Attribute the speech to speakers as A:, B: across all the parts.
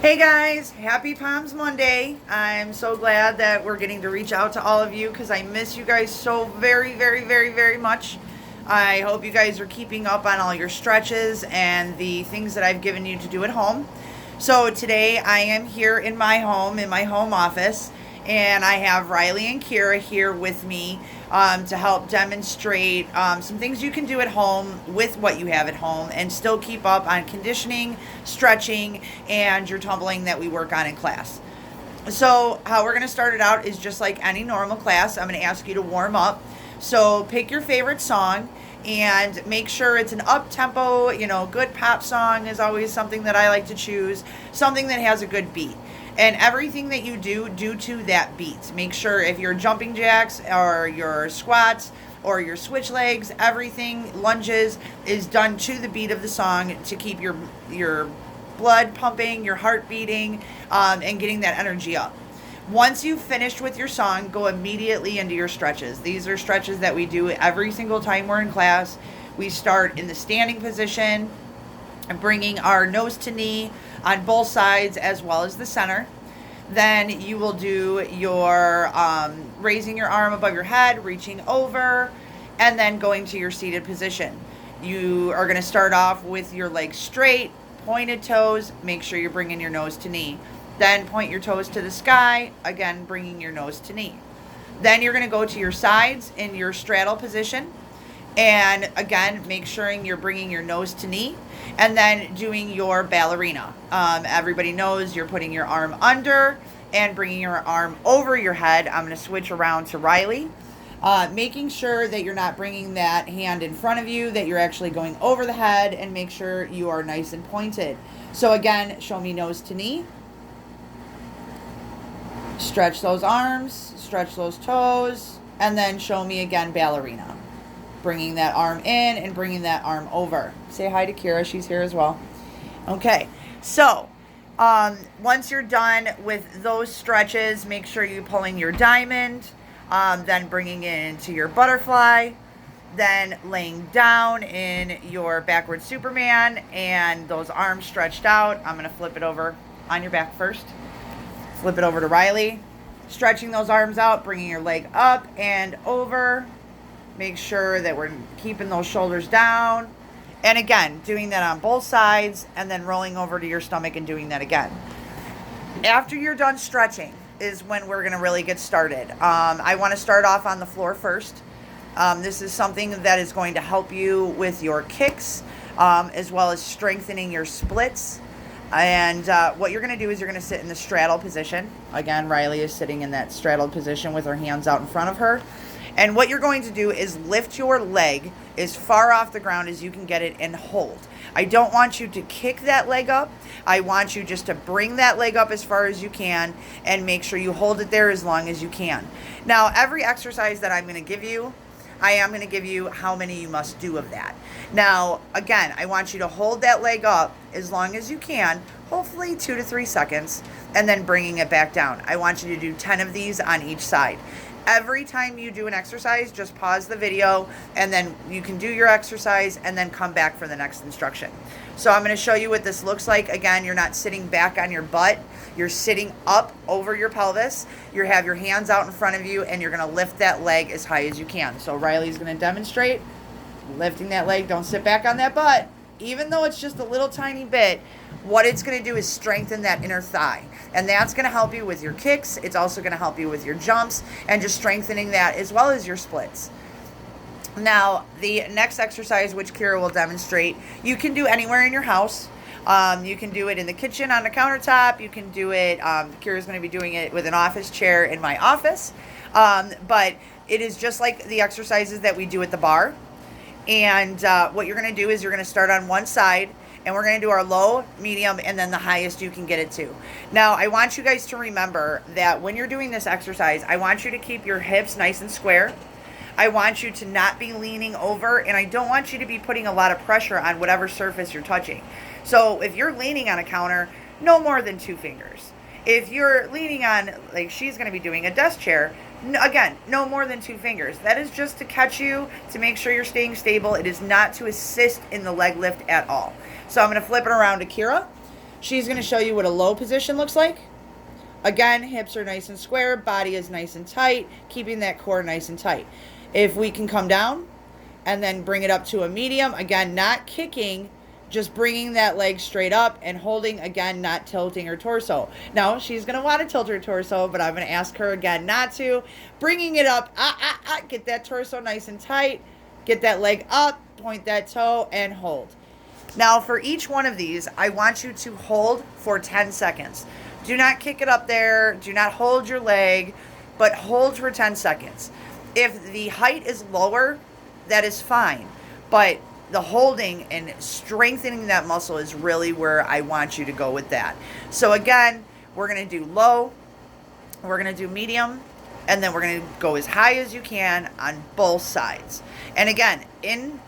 A: Hey guys, happy Poms Monday. I'm so glad that we're getting to reach out to all of you because I miss you guys so very much. I hope you guys are keeping up on all your stretches and the things that I've given you to do at home. So today I am here in my home office, and I have Riley and Kira here with me to help demonstrate some things you can do at home with what you have at home and still keep up on conditioning, stretching, and your tumbling that we work on in class. So how we're going to start it out is just like any normal class. I'm going to ask you to warm up. So pick your favorite song and make sure it's an up-tempo, good pop song is always something that I like to choose, something that has a good beat. And everything that you do to that beat. Make sure if you're jumping jacks or your squats or your switch legs, everything, lunges, is done to the beat of the song to keep your blood pumping, your heart beating, and getting that energy up. Once you've finished with your song, go immediately into your stretches. These are stretches that we do every single time we're in class. We start in the standing position, bringing our nose to knee on both sides as well as the center. Then you will do your raising your arm above your head, reaching over, and then going to your seated position. You are going to start off with your legs straight, pointed toes. Make sure you're bringing your nose to knee. Then point your toes to the sky, again bringing your nose to knee. Then you're going to go to your sides in your straddle position. And again, make sure you're bringing your nose to knee, and then doing your ballerina. Everybody knows you're putting your arm under and bringing your arm over your head. I'm going to switch around to Riley. Making sure that you're not bringing that hand in front of you, that you're actually going over the head, and make sure you are nice and pointed. So again, show me nose to knee. Stretch those arms, stretch those toes, and then show me again ballerina. Bringing that arm in and bringing that arm over. Say hi to Kira. She's here as well. Okay. So, once you're done with those stretches, make sure you're pulling your diamond, then bringing it into your butterfly, then laying down in your backward Superman, and those arms stretched out. I'm going to flip it over on your back first. Flip it over to Riley. Stretching those arms out, bringing your leg up and over. Make sure that we're keeping those shoulders down. And again, doing that on both sides, and then rolling over to your stomach and doing that again. After you're done stretching is when we're going to really get started. I want to start off on the floor first. This is something that is going to help you with your kicks, as well as strengthening your splits. And what you're going to do is you're going to sit in the straddle position. Again, Riley is sitting in that straddled position with her hands out in front of her. And what you're going to do is lift your leg as far off the ground as you can get it and hold. I don't want you to kick that leg up. I want you just to bring that leg up as far as you can and make sure you hold it there as long as you can. Now, every exercise that I'm going to give you, I am going to give you how many you must do of that. Now, again, I want you to hold that leg up as long as you can, hopefully 2 to 3 seconds, and then bringing it back down. I want you to do 10 of these on each side. Every time you do an exercise, just pause the video, and then you can do your exercise and then come back for the next instruction. So I'm going to show you what this looks like. Again, you're not sitting back on your butt. You're sitting up over your pelvis. You have your hands out in front of you, and you're going to lift that leg as high as you can. So Riley's going to demonstrate lifting that leg. Don't sit back on that butt. Even though it's just a little tiny bit, what it's going to do is strengthen that inner thigh. And that's going to help you with your kicks. It's also going to help you with your jumps and just strengthening that as well as your splits. Now, the next exercise, which Kira will demonstrate, you can do anywhere in your house. You can do it in the kitchen on the countertop. You can do it, Kira's going to be doing it with an office chair in my office. But it is just like the exercises that we do at the bar. And what you're going to do is you're going to start on one side, and we're going to do our low, medium, and then the highest you can get it to. Now, I want you guys to remember that when you're doing this exercise, I want you to keep your hips nice and square. I want you to not be leaning over, and I don't want you to be putting a lot of pressure on whatever surface you're touching. So if you're leaning on a counter, no more than 2 fingers. If you're leaning on, like she's going to be doing, a desk chair, again, no more than 2 fingers. That is just to catch you, to make sure you're staying stable. It is not to assist in the leg lift at all. So I'm going to flip it around to Kira. She's going to show you what a low position looks like. Again, hips are nice and square, body is nice and tight, keeping that core nice and tight. If we can come down and then bring it up to a medium, again, not kicking, just bringing that leg straight up and holding, again, not tilting her torso. Now, she's going to want to tilt her torso, but I'm going to ask her again not to. Bringing it up, get that torso nice and tight, get that leg up, point that toe, and hold. Now, for each one of these, I want you to hold for 10 seconds. Do not kick it up there. Do not hold your leg, but hold for 10 seconds. If the height is lower, that is fine. But the holding and strengthening that muscle is really where I want you to go with that. So again, we're going to do low, we're going to do medium, and then we're going to go as high as you can on both sides. And again, in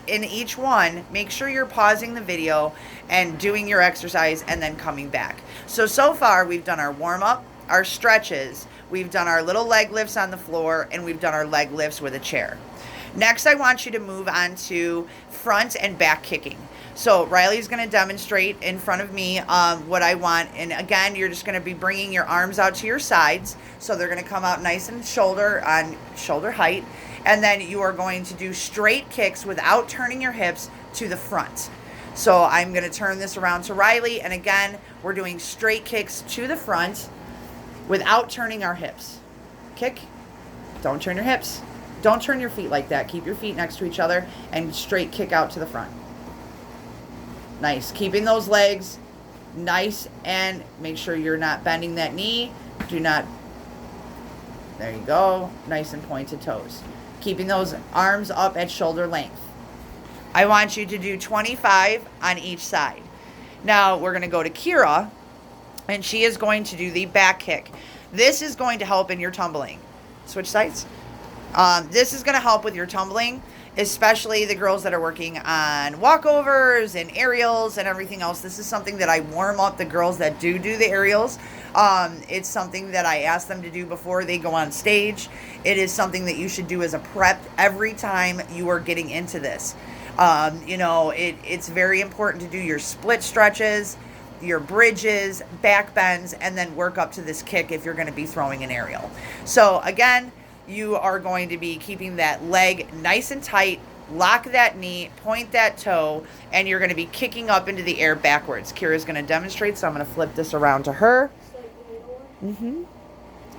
A: each one, make sure you're pausing the video and doing your exercise and then coming back. So far, we've done our warm-up, our stretches, we've done our little leg lifts on the floor, and we've done our leg lifts with a chair. Next, I want you to move on to front and back kicking. So Riley's going to demonstrate in front of me what I want. And again, you're just going to be bringing your arms out to your sides. So they're going to come out nice and shoulder height. And then you are going to do straight kicks without turning your hips to the front. So I'm going to turn this around to Riley. And again, we're doing straight kicks to the front without turning our hips. Kick. Don't turn your hips. Don't turn your feet like that. Keep your feet next to each other and straight kick out to the front. Nice. Keeping those legs nice and make sure you're not bending that knee. Do not. There you go. Nice and pointed toes. Keeping those arms up at shoulder length. I want you to do 25 on each side. Now we're going to go to Kira, and she is going to do the back kick. This is going to help in your tumbling. Switch sides. This is going to help with your tumbling, especially the girls that are working on walkovers and aerials and everything else. This is something that I warm up the girls that do the aerials. It's something that I ask them to do before they go on stage. It is something that you should do as a prep every time you are getting into this. It's very important to do your split stretches, your bridges, back bends, and then work up to this kick if you're going to be throwing an aerial. So again, you are going to be keeping that leg nice and tight, lock that knee, point that toe, and you're going to be kicking up into the air backwards. Kira's going to demonstrate, so I'm going to flip this around to her.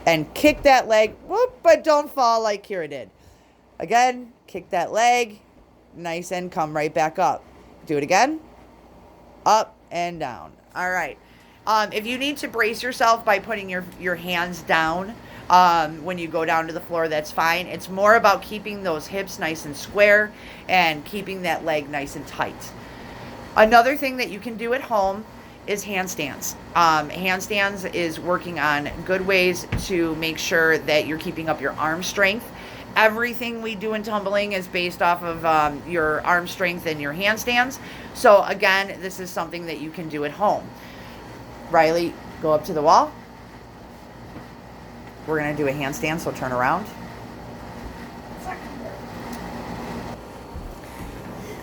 A: And kick that leg, whoop, but don't fall like Kira did. Again, kick that leg, nice, and come right back up. Do it again, up and down. All right. If you need to brace yourself by putting your hands down, when you go down to the floor, that's fine. It's more about keeping those hips nice and square and keeping that leg nice and tight. Another thing that you can do at home is handstands. Handstands is working on good ways to make sure that you're keeping up your arm strength. Everything we do in tumbling is based off of your arm strength and your handstands. So again, this is something that you can do at home. Riley, go up to the wall. We're going to do a handstand, so turn around.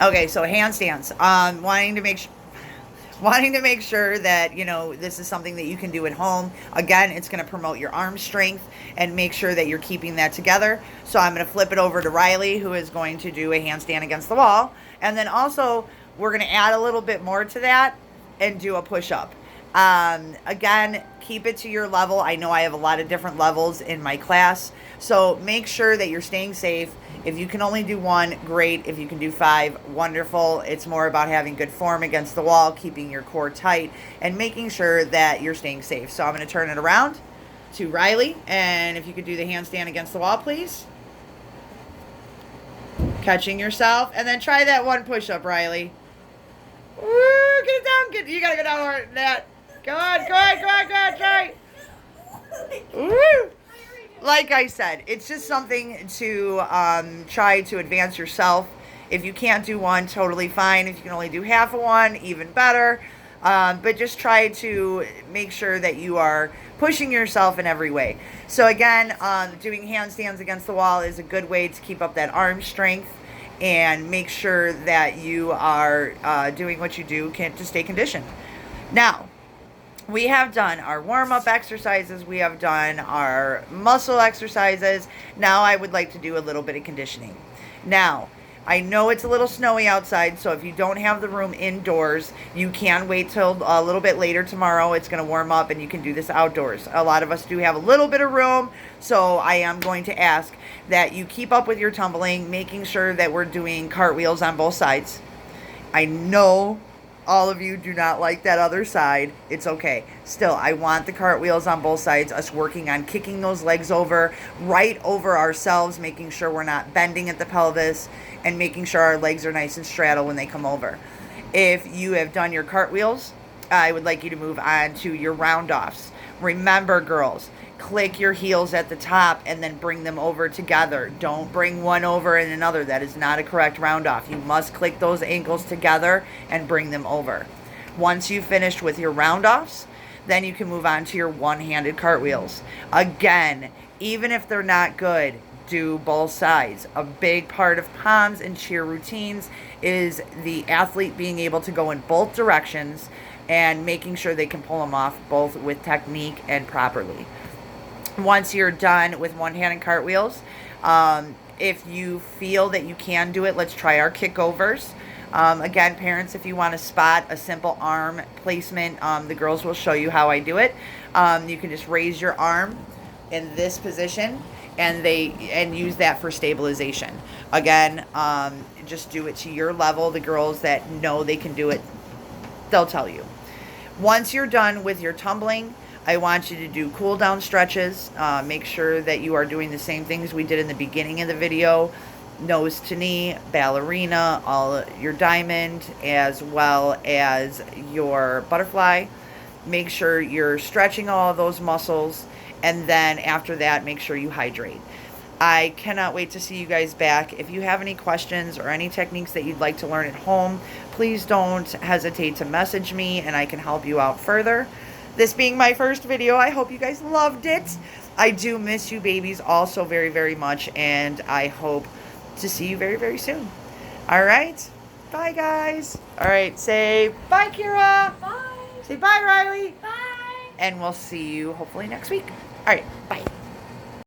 A: Okay, so handstands. Wanting to make sure that, this is something that you can do at home. Again, it's going to promote your arm strength and make sure that you're keeping that together. So I'm going to flip it over to Riley, who is going to do a handstand against the wall. And then also, we're going to add a little bit more to that and do a push-up. Again, keep it to your level. I know I have a lot of different levels in my class, so make sure that you're staying safe. If you can only do one, great. If you can do 5, wonderful. It's more about having good form against the wall, keeping your core tight, and making sure that you're staying safe. So I'm going to turn it around to Riley, and if you could do the handstand against the wall, please. Catching yourself, and then try that one push-up, Riley. Woo, get it down. You got to go down more than that. Go on, try. Woo! Like I said, it's just something to try to advance yourself. If you can't do one, totally fine. If you can only do half of one, even better. But just try to make sure that you are pushing yourself in every way. So again, doing handstands against the wall is a good way to keep up that arm strength and make sure that you are doing what you do to stay conditioned. Now, we have done our warm-up exercises. We have done our muscle exercises. Now I would like to do a little bit of conditioning. Now, I know it's a little snowy outside, so if you don't have the room indoors, you can wait till a little bit later tomorrow. It's going to warm up and you can do this outdoors. A lot of us do have a little bit of room, so I am going to ask that you keep up with your tumbling, making sure that we're doing cartwheels on both sides. I know all of you do not like that other side. It's okay. Still, I want the cartwheels on both sides, us working on kicking those legs over, right over ourselves, making sure we're not bending at the pelvis, and making sure our legs are nice and straddle when they come over. If you have done your cartwheels, I would like you to move on to your round-offs. Remember, girls, click your heels at the top and then bring them over together. Don't bring one over and another. That is not a correct round-off. You must click those ankles together and bring them over. Once you've finished with your round-offs, then you can move on to your one-handed cartwheels. Again, even if they're not good, do both sides. A big part of Poms and cheer routines is the athlete being able to go in both directions and making sure they can pull them off both with technique and properly. Once you're done with one-handed cartwheels, if you feel that you can do it, let's try our kickovers. Again, parents, if you want to spot a simple arm placement, the girls will show you how I do it. You can just raise your arm in this position and use that for stabilization. Again, just do it to your level. The girls that know they can do it, they'll tell you. Once you're done with your tumbling, I want you to do cool down stretches. Make sure that you are doing the same things we did in the beginning of the video. Nose to knee, ballerina, all your diamond, as well as your butterfly. Make sure you're stretching all of those muscles. And then after that, make sure you hydrate. I cannot wait to see you guys back. If you have any questions or any techniques that you'd like to learn at home, please don't hesitate to message me and I can help you out further. This being my first video, I hope you guys loved it. I do miss you babies all so very, very much, and I hope to see you very, very soon. All right. Bye, guys. All right. Say bye, Kira.
B: Bye.
A: Say bye, Riley.
B: Bye.
A: And we'll see you hopefully next week. All right. Bye.